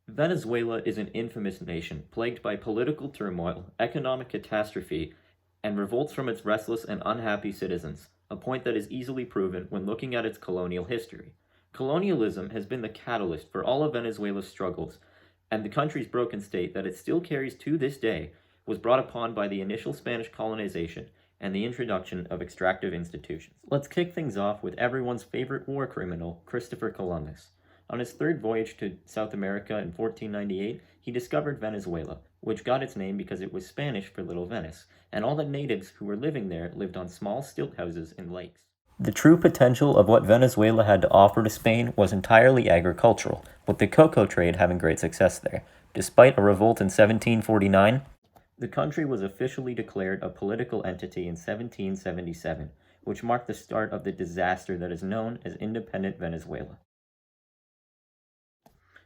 Venezuela is an infamous nation plagued by political turmoil, economic catastrophe, and revolts from its restless and unhappy citizens, a point that is easily proven when looking at its colonial history. Colonialism has been the catalyst for all of Venezuela's struggles, and the country's broken state that it still carries to this day was brought upon by the initial Spanish colonization and the introduction of extractive institutions. Let's kick things off with everyone's favorite war criminal, Christopher Columbus. On his third voyage to South America in 1498, he discovered Venezuela, which got its name because it was Spanish for Little Venice, and all the natives who were living there lived on small stilt houses in lakes. The true potential of what Venezuela had to offer to Spain was entirely agricultural, with the cocoa trade having great success there. Despite a revolt in 1749, the country was officially declared a political entity in 1777, which marked the start of the disaster that is known as independent Venezuela.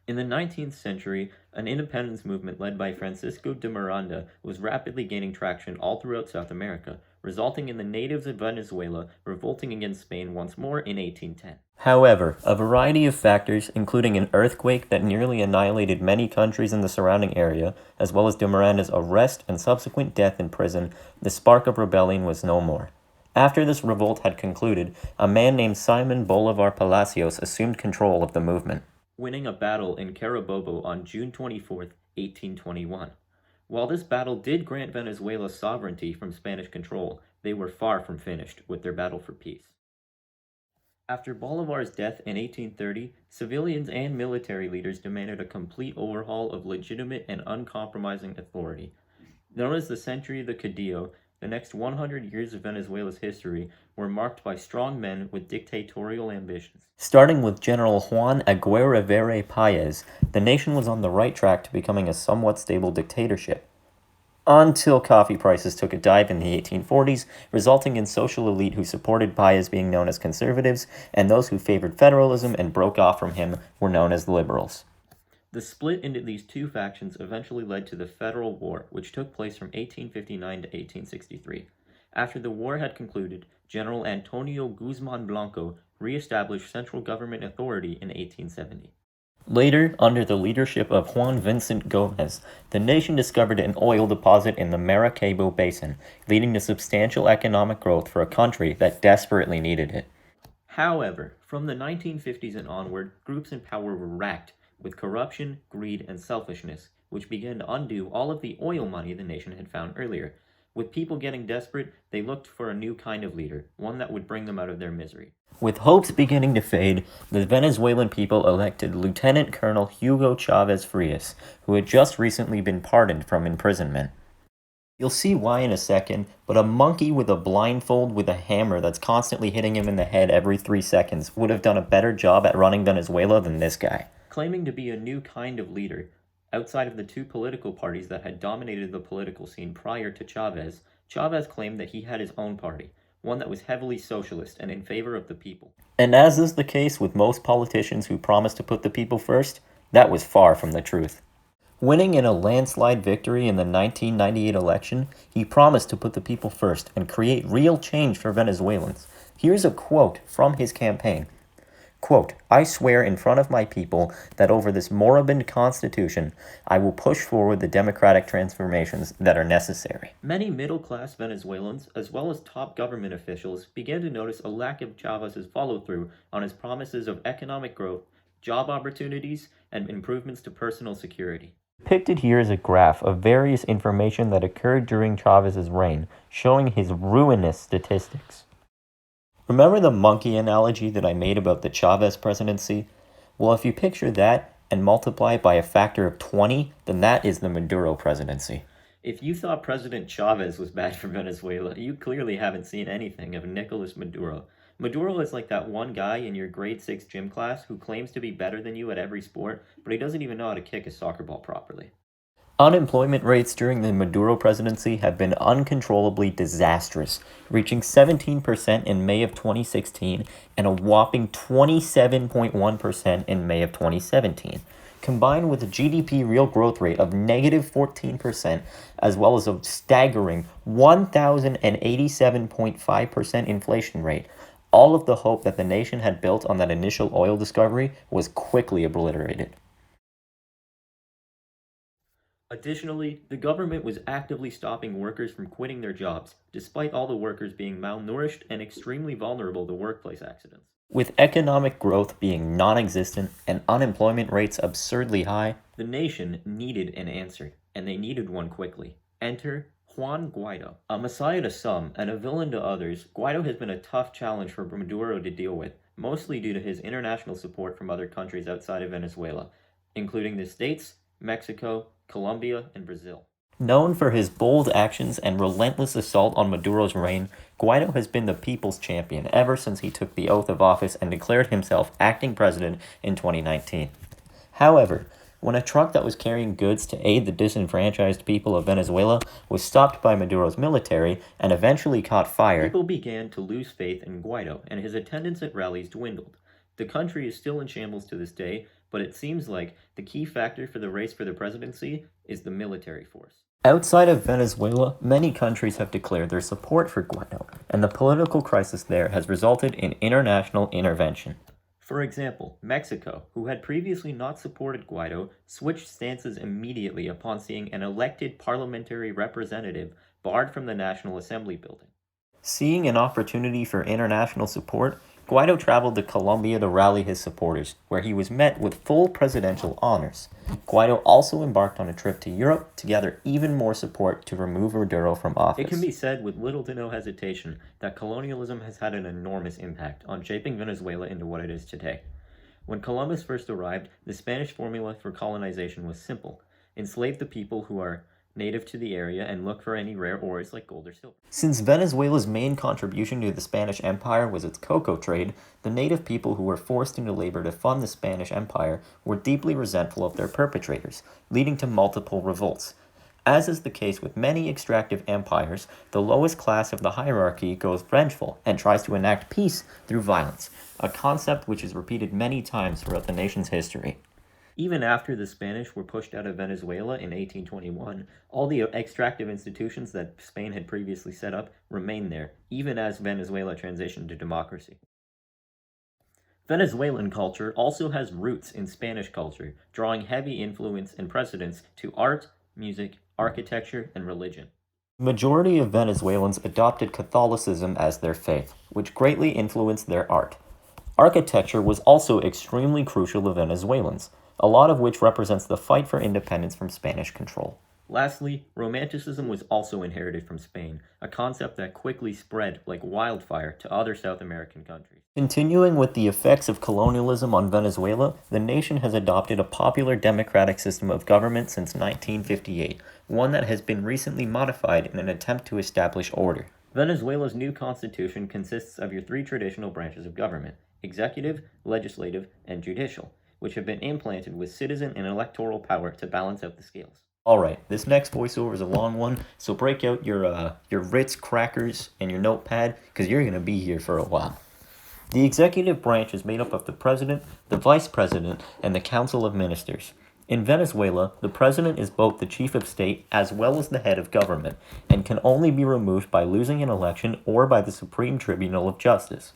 In the 19th century, an independence movement led by Francisco de Miranda was rapidly gaining traction all throughout South America, resulting in the natives of Venezuela revolting against Spain once more in 1810. However, a variety of factors, including an earthquake that nearly annihilated many countries in the surrounding area, as well as de Miranda's arrest and subsequent death in prison, the spark of rebellion was no more. After this revolt had concluded, a man named Simon Bolivar Palacios assumed control of the movement, winning a battle in Carabobo on June 24, 1821. While this battle did grant Venezuela sovereignty from Spanish control, they were far from finished with their battle for peace. After Bolivar's death in 1830, civilians and military leaders demanded a complete overhaul of legitimate and uncompromising authority. Known as the Century of the Caudillo, the next 100 years of Venezuela's history were marked by strong men with dictatorial ambitions. Starting with General Juan Aguirre Paez, the nation was on the right track to becoming a somewhat stable dictatorship, until coffee prices took a dive in the 1840s, resulting in social elite who supported Paez being known as conservatives, and those who favored federalism and broke off from him were known as liberals. The split into these two factions eventually led to the Federal War, which took place from 1859 to 1863. After the war had concluded, General Antonio Guzman Blanco re-established central government authority in 1870. Later, under the leadership of Juan Vincent Gomez, the nation discovered an oil deposit in the Maracaibo Basin, leading to substantial economic growth for a country that desperately needed it. However, from the 1950s and onward, groups in power were racked with corruption, greed, and selfishness, which began to undo all of the oil money the nation had found earlier. With people getting desperate, they looked for a new kind of leader, one that would bring them out of their misery. With hopes beginning to fade, the Venezuelan people elected Lieutenant Colonel Hugo Chavez Frias, who had just recently been pardoned from imprisonment. You'll see why in a second, but a monkey with a blindfold with a hammer that's constantly hitting him in the head every 3 seconds would have done a better job at running Venezuela than this guy. Claiming to be a new kind of leader, outside of the two political parties that had dominated the political scene prior to Chavez, Chavez claimed that he had his own party, one that was heavily socialist and in favor of the people. And as is the case with most politicians who promise to put the people first, that was far from the truth. Winning in a landslide victory in the 1998 election, he promised to put the people first and create real change for Venezuelans. Here's a quote from his campaign. Quote, "I swear in front of my people that over this moribund constitution, I will push forward the democratic transformations that are necessary." Many middle-class Venezuelans, as well as top government officials, began to notice a lack of Chavez's follow-through on his promises of economic growth, job opportunities, and improvements to personal security. Depicted here is a graph of various information that occurred during Chavez's reign, showing his ruinous statistics. Remember the monkey analogy that I made about the Chavez presidency? Well, if you picture that and multiply it by a factor of 20, then that is the Maduro presidency. If you thought President Chavez was bad for Venezuela, you clearly haven't seen anything of Nicolas Maduro. Maduro is like that one guy in your grade 6 gym class who claims to be better than you at every sport, but he doesn't even know how to kick a soccer ball properly. Unemployment rates during the Maduro presidency have been uncontrollably disastrous, reaching 17% in May of 2016 and a whopping 27.1% in May of 2017, combined with a GDP real growth rate of negative 14%, as well as a staggering 1,087.5% inflation rate. All of the hope that the nation had built on that initial oil discovery was quickly obliterated. Additionally, the government was actively stopping workers from quitting their jobs, despite all the workers being malnourished and extremely vulnerable to workplace accidents. With economic growth being non existent and unemployment rates absurdly high, the nation needed an answer, and they needed one quickly. Enter Juan Guaido. A messiah to some and a villain to others, Guaido has been a tough challenge for Maduro to deal with, mostly due to his international support from other countries outside of Venezuela, including the States, Mexico, Colombia, and Brazil. Known for his bold actions and relentless assault on Maduro's reign, Guaido has been the people's champion ever since he took the oath of office and declared himself acting president in 2019. However, when a truck that was carrying goods to aid the disenfranchised people of Venezuela was stopped by Maduro's military and eventually caught fire, people began to lose faith in Guaido, and his attendance at rallies dwindled. The country is still in shambles to this day, but it seems like the key factor for the race for the presidency is the military force. Outside of Venezuela, many countries have declared their support for Guaido, and the political crisis there has resulted in international intervention. For example, Mexico, who had previously not supported Guaido, switched stances immediately upon seeing an elected parliamentary representative barred from the National Assembly building. Seeing an opportunity for international support, Guaido traveled to Colombia to rally his supporters, where he was met with full presidential honors. Guaido also embarked on a trip to Europe to gather even more support to remove Maduro from office. It can be said with little to no hesitation that colonialism has had an enormous impact on shaping Venezuela into what it is today. When Columbus first arrived, the Spanish formula for colonization was simple: enslave the people who are native to the area and look for any rare ores like gold or silver. Since Venezuela's main contribution to the Spanish Empire was its cocoa trade, the native people who were forced into labor to fund the Spanish Empire were deeply resentful of their perpetrators, leading to multiple revolts. As is the case with many extractive empires, the lowest class of the hierarchy goes vengeful and tries to enact peace through violence, a concept which is repeated many times throughout the nation's history. Even after the Spanish were pushed out of Venezuela in 1821, all the extractive institutions that Spain had previously set up remained there, even as Venezuela transitioned to democracy. Venezuelan culture also has roots in Spanish culture, drawing heavy influence and precedence to art, music, architecture, and religion. The majority of Venezuelans adopted Catholicism as their faith, which greatly influenced their art. Architecture was also extremely crucial to Venezuelans, a lot of which represents the fight for independence from Spanish control. Lastly, Romanticism was also inherited from Spain, a concept that quickly spread like wildfire to other South American countries. Continuing with the effects of colonialism on Venezuela, the nation has adopted a popular democratic system of government since 1958, one that has been recently modified in an attempt to establish order. Venezuela's new constitution consists of your three traditional branches of government: executive, legislative, and judicial, which have been implanted with citizen and electoral power to balance out the scales. Alright, this next voiceover is a long one, so break out your Ritz crackers and your notepad, because you're going to be here for a while. The executive branch is made up of the president, the vice president, and the council of ministers. In Venezuela, the president is both the chief of state as well as the head of government, and can only be removed by losing an election or by the Supreme Tribunal of Justice.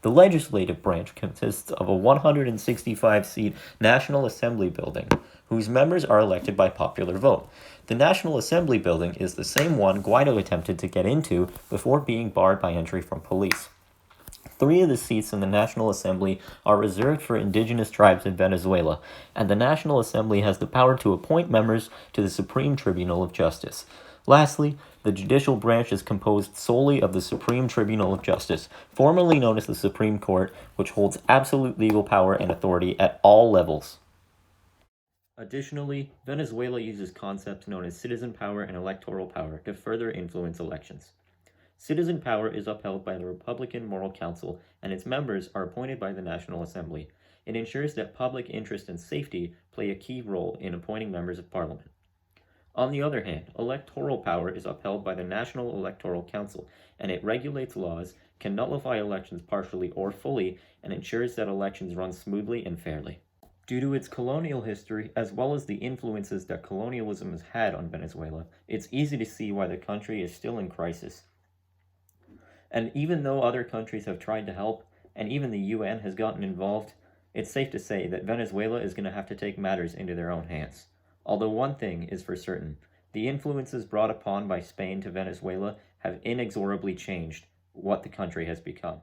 The legislative branch consists of a 165-seat National Assembly building, whose members are elected by popular vote. The National Assembly building is the same one Guaido attempted to get into before being barred by entry from police. 3 of the seats in the National Assembly are reserved for indigenous tribes in Venezuela, and the National Assembly has the power to appoint members to the Supreme Tribunal of Justice. Lastly, the judicial branch is composed solely of the Supreme Tribunal of Justice, formerly known as the Supreme Court, which holds absolute legal power and authority at all levels. Additionally, Venezuela uses concepts known as citizen power and electoral power to further influence elections. Citizen power is upheld by the Republican Moral Council, and its members are appointed by the National Assembly. It ensures that public interest and safety play a key role in appointing members of parliament. On the other hand, electoral power is upheld by the National Electoral Council, and it regulates laws, can nullify elections partially or fully, and ensures that elections run smoothly and fairly. Due to its colonial history, as well as the influences that colonialism has had on Venezuela, it's easy to see why the country is still in crisis. And even though other countries have tried to help, and even the UN has gotten involved, it's safe to say that Venezuela is going to have to take matters into their own hands. Although one thing is for certain, the influences brought upon by Spain to Venezuela have inexorably changed what the country has become.